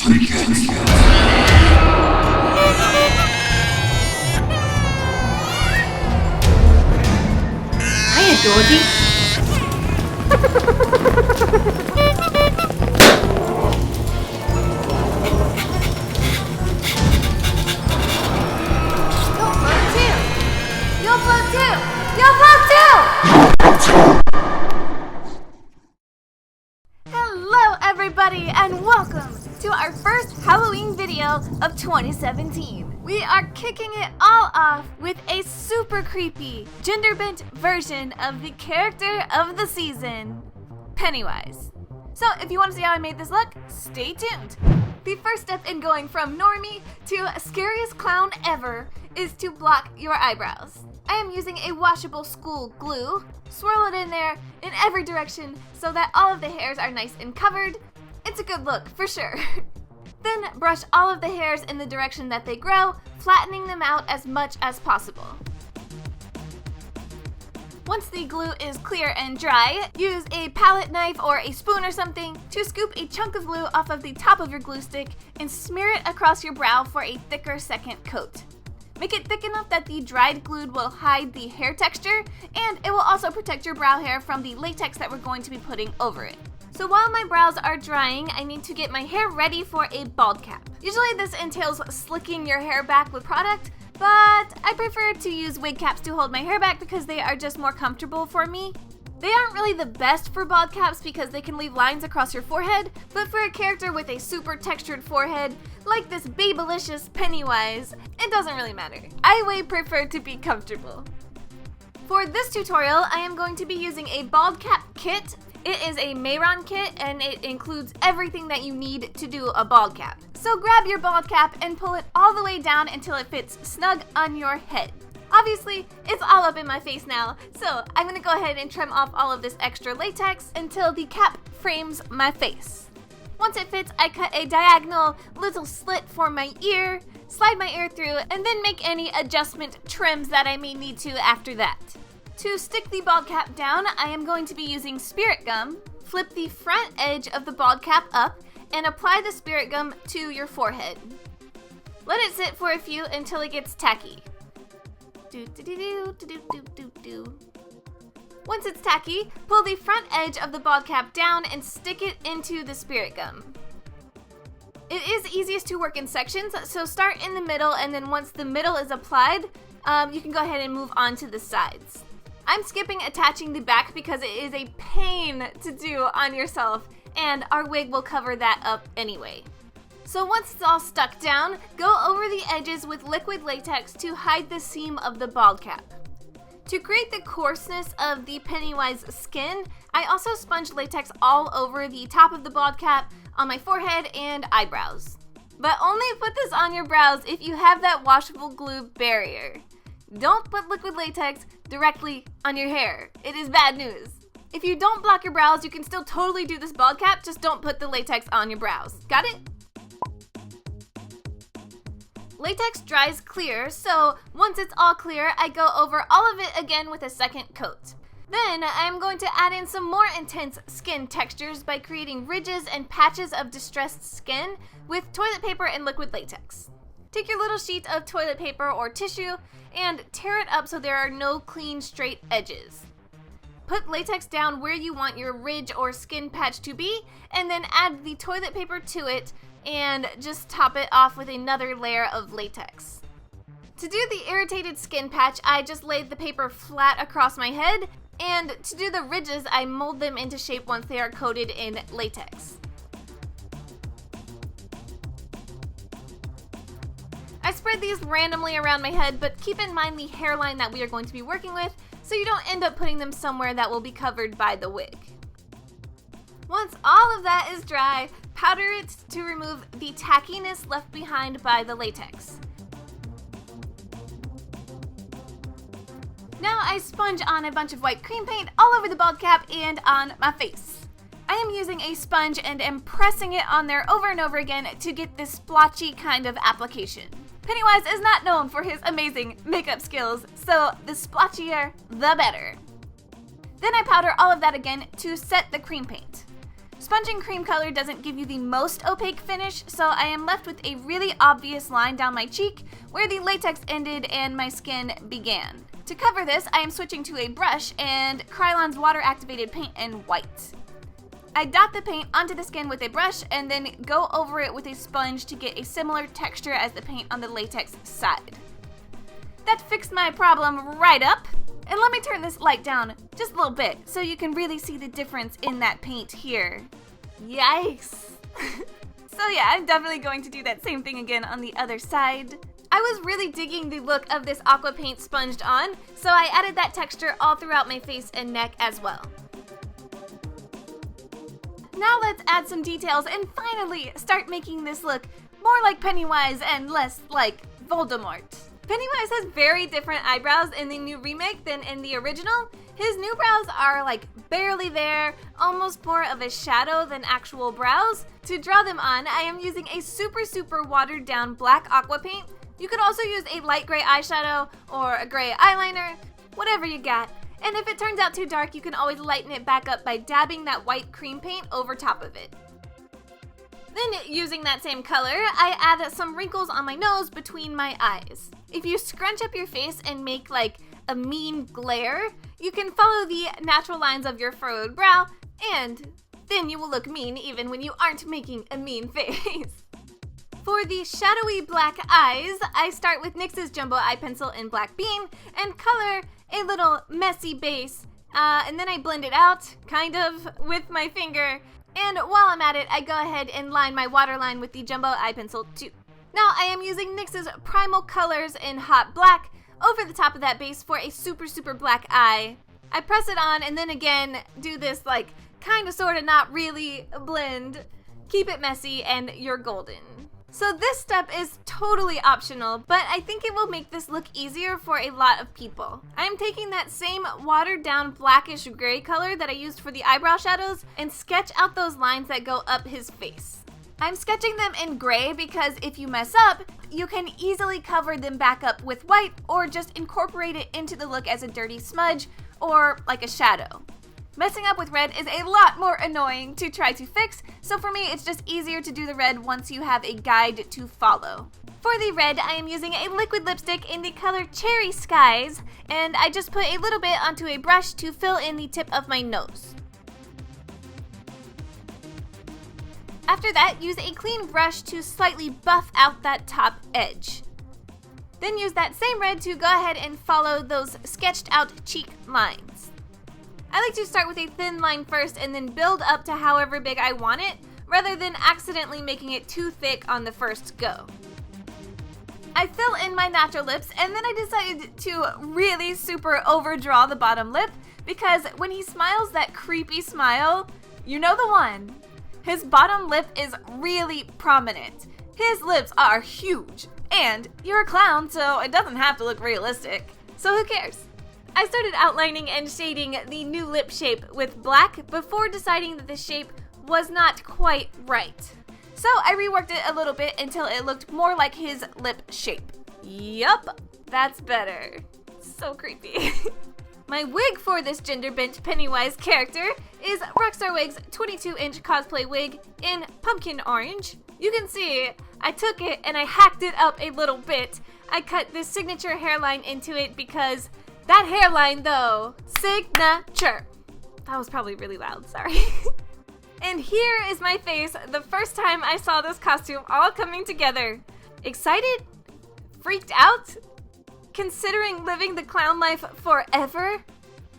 Hiya, Dorothy. You'll float too! You'll float too! Hello everybody and welcome to our first Halloween video of 2017. We are kicking it all off with a super creepy, gender-bent version of the character of the season, Pennywise. So if you want to see how I made this look, stay tuned. The first step in going from normie to scariest clown ever is to block your eyebrows. I am using a washable school glue. Swirl it in there in every direction so that all of the hairs are nice and covered. It's a good look, for sure. Then brush all of the hairs in the direction that they grow, flattening them out as much as possible. Once the glue is clear and dry, use a palette knife or a spoon or something to scoop a chunk of glue off of the top of your glue stick and smear it across your brow for a thicker second coat. Make it thick enough that the dried glue will hide the hair texture, and it will also protect your brow hair from the latex that we're going to be putting over it. So while my brows are drying, I need to get my hair ready for a bald cap. Usually this entails slicking your hair back with product, but I prefer to use wig caps to hold my hair back because they are just more comfortable for me. They aren't really the best for bald caps because they can leave lines across your forehead, but for a character with a super textured forehead, like this babylicious Pennywise, it doesn't really matter. I way prefer to be comfortable. For this tutorial, I am going to be using a bald cap kit. It is a Mehron kit and it includes everything that you need to do a bald cap. So grab your bald cap and pull it all the way down until it fits snug on your head. Obviously, it's all up in my face now, so I'm gonna go ahead and trim off all of this extra latex until the cap frames my face. Once it fits, I cut a diagonal little slit for my ear, slide my ear through, and then make any adjustment trims that I may need to after that. To stick the bald cap down, I am going to be using spirit gum. Flip the front edge of the bald cap up and apply the spirit gum to your forehead. Let it sit for a few until it gets tacky. Once it's tacky, pull the front edge of the bald cap down and stick it into the spirit gum. It is easiest to work in sections, so start in the middle, and then once the middle is applied, you can go ahead and move on to the sides. I'm skipping attaching the back because it is a pain to do on yourself, and our wig will cover that up anyway. So once it's all stuck down, go over the edges with liquid latex to hide the seam of the bald cap. To create the coarseness of the Pennywise skin, I also sponge latex all over the top of the bald cap, on my forehead, and eyebrows. But only put this on your brows if you have that washable glue barrier. Don't put liquid latex directly on your hair. It is bad news. If you don't block your brows, you can still totally do this bald cap, just don't put the latex on your brows. Got it? Latex dries clear, so once it's all clear, I go over all of it again with a second coat. Then I'm going to add in some more intense skin textures by creating ridges and patches of distressed skin with toilet paper and liquid latex. Take your little sheet of toilet paper or tissue and tear it up so there are no clean, straight edges. Put latex down where you want your ridge or skin patch to be, and then add the toilet paper to it and just top it off with another layer of latex. To do the irritated skin patch, I just laid the paper flat across my head, and to do the ridges, I mold them into shape once they are coated in latex. I spread these randomly around my head, but keep in mind the hairline that we are going to be working with, so you don't end up putting them somewhere that will be covered by the wig. Once all of that is dry, powder it to remove the tackiness left behind by the latex. Now I sponge on a bunch of white cream paint all over the bald cap and on my face. I am using a sponge and am pressing it on there over and over again to get this splotchy kind of application. Pennywise is not known for his amazing makeup skills, so the splotchier, the better. Then I powder all of that again to set the cream paint. Sponging cream color doesn't give you the most opaque finish, so I am left with a really obvious line down my cheek where the latex ended and my skin began. To cover this, I am switching to a brush and Kryolan's water-activated paint in white. I dot the paint onto the skin with a brush and then go over it with a sponge to get a similar texture as the paint on the latex side. That fixed my problem right up. And let me turn this light down just a little bit so you can really see the difference in that paint here. Yikes. So yeah, I'm definitely going to do that same thing again on the other side. I was really digging the look of this aqua paint sponged on, so I added that texture all throughout my face and neck as well. Now let's add some details and finally start making this look more like Pennywise and less like Voldemort. Pennywise has very different eyebrows in the new remake than in the original. His new brows are like barely there, almost more of a shadow than actual brows. To draw them on, I am using a super watered down black aqua paint. You could also use a light gray eyeshadow or a gray eyeliner, whatever you got. And if it turns out too dark, you can always lighten it back up by dabbing that white cream paint over top of it. Then, using that same color, I add some wrinkles on my nose between my eyes. If you scrunch up your face and make like a mean glare, you can follow the natural lines of your furrowed brow, and then you will look mean even when you aren't making a mean face. For the shadowy black eyes, I start with NYX's Jumbo Eye Pencil in Black Bean and color a little messy base, and then I blend it out, kind of, with my finger. And while I'm at it, I go ahead and line my waterline with the Jumbo Eye Pencil too. Now I am using NYX's Primal colors in Hot Black over the top of that base for a super black eye. I press it on and then again do this like kinda sorta not really blend. Keep it messy and you're golden. So this step is totally optional, but I think it will make this look easier for a lot of people. I'm taking that same watered down blackish gray color that I used for the eyebrow shadows and sketch out those lines that go up his face. I'm sketching them in gray because if you mess up, you can easily cover them back up with white or just incorporate it into the look as a dirty smudge or like a shadow. Messing up with red is a lot more annoying to try to fix, so for me it's just easier to do the red once you have a guide to follow. For the red, I am using a liquid lipstick in the color Cherry Skies, and I just put a little bit onto a brush to fill in the tip of my nose. After that, use a clean brush to slightly buff out that top edge. Then use that same red to go ahead and follow those sketched out cheek lines. I like to start with a thin line first and then build up to however big I want it, rather than accidentally making it too thick on the first go. I fill in my natural lips and then I decided to really super overdraw the bottom lip because when he smiles that creepy smile, you know the one. His bottom lip is really prominent. His lips are huge, and you're a clown, so it doesn't have to look realistic. So who cares? I started outlining and shading the new lip shape with black before deciding that the shape was not quite right. So I reworked it a little bit until it looked more like his lip shape. Yup, that's better. So creepy. My wig for this gender-bent Pennywise character is Rockstar Wig's 22-inch cosplay wig in pumpkin orange. You can see I took it and I hacked it up a little bit. I cut this signature hairline into it because that hairline though, signature. That was probably really loud, sorry. And here is my face the first time I saw this costume all coming together. Excited? Freaked out? Considering living the clown life forever?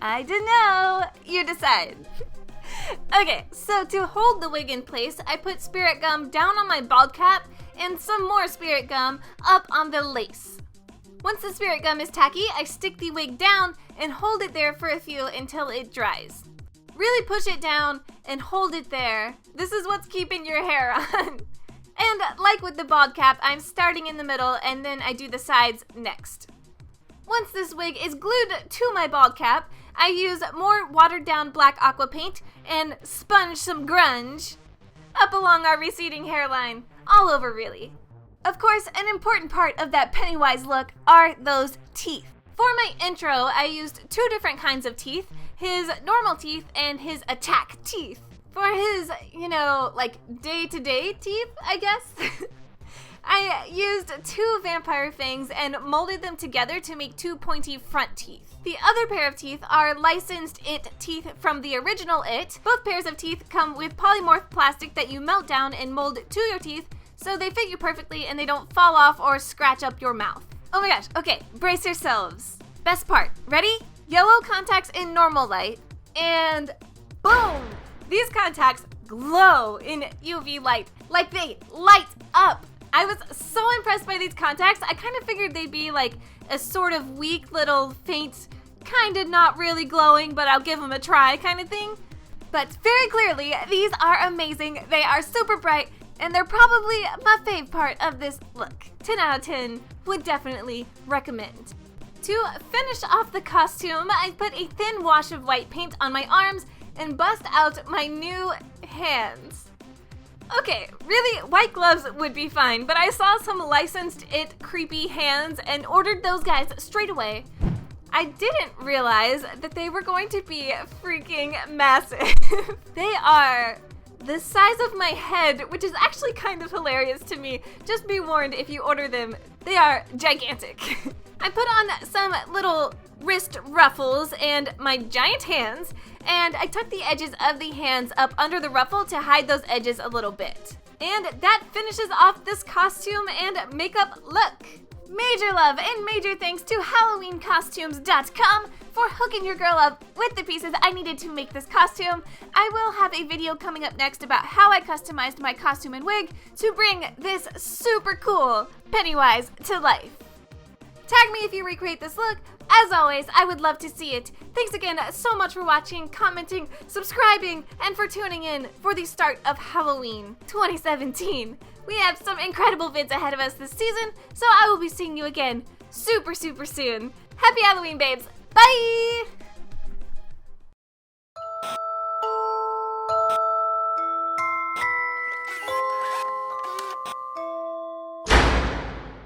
I don't know. You decide. Okay, so to hold the wig in place, I put spirit gum down on my bald cap and some more spirit gum up on the lace. Once the spirit gum is tacky, I stick the wig down and hold it there for a few until it dries. Really push it down and hold it there. This is what's keeping your hair on. And like with the bald cap, I'm starting in the middle and then I do the sides next. Once this wig is glued to my bald cap, I use more watered down black aqua paint and sponge some grunge up along our receding hairline, all over really. Of course, an important part of that Pennywise look are those teeth. For my intro, I used two different kinds of teeth, his normal teeth and his attack teeth. For his, like day-to-day teeth, I guess. I used 2 vampire fangs and molded them together to make 2 pointy front teeth. The other pair of teeth are licensed IT teeth from the original IT. Both pairs of teeth come with polymorph plastic that you melt down and mold to your teeth so they fit you perfectly and they don't fall off or scratch up your mouth. Oh my gosh, okay, brace yourselves. Best part, ready? Yellow contacts in normal light, and boom! These contacts glow in UV light, like they light up. I was so impressed by these contacts. I kind of figured they'd be like a sort of weak little faint, kind of not really glowing, but I'll give them a try kind of thing. But very clearly, these are amazing. They are super bright, and they're probably my fave part of this look. 10 out of 10, would definitely recommend. To finish off the costume, I put a thin wash of white paint on my arms and bust out my new hands. Okay, really, white gloves would be fine, but I saw some licensed IT creepy hands and ordered those guys straight away. I didn't realize that they were going to be freaking massive. They are the size of my head, which is actually kind of hilarious to me. Just be warned if you order them, they are gigantic. I put on some little wrist ruffles and my giant hands, and I tucked the edges of the hands up under the ruffle to hide those edges a little bit. And that finishes off this costume and makeup look. Major love and major thanks to HalloweenCostumes.com for hooking your girl up with the pieces I needed to make this costume. I will have a video coming up next about how I customized my costume and wig to bring this super cool Pennywise to life. Tag me if you recreate this look. As always, I would love to see it. Thanks again so much for watching, commenting, subscribing, and for tuning in for the start of Halloween 2017. We have some incredible vids ahead of us this season, so I will be seeing you again super soon. Happy Halloween, babes. Bye!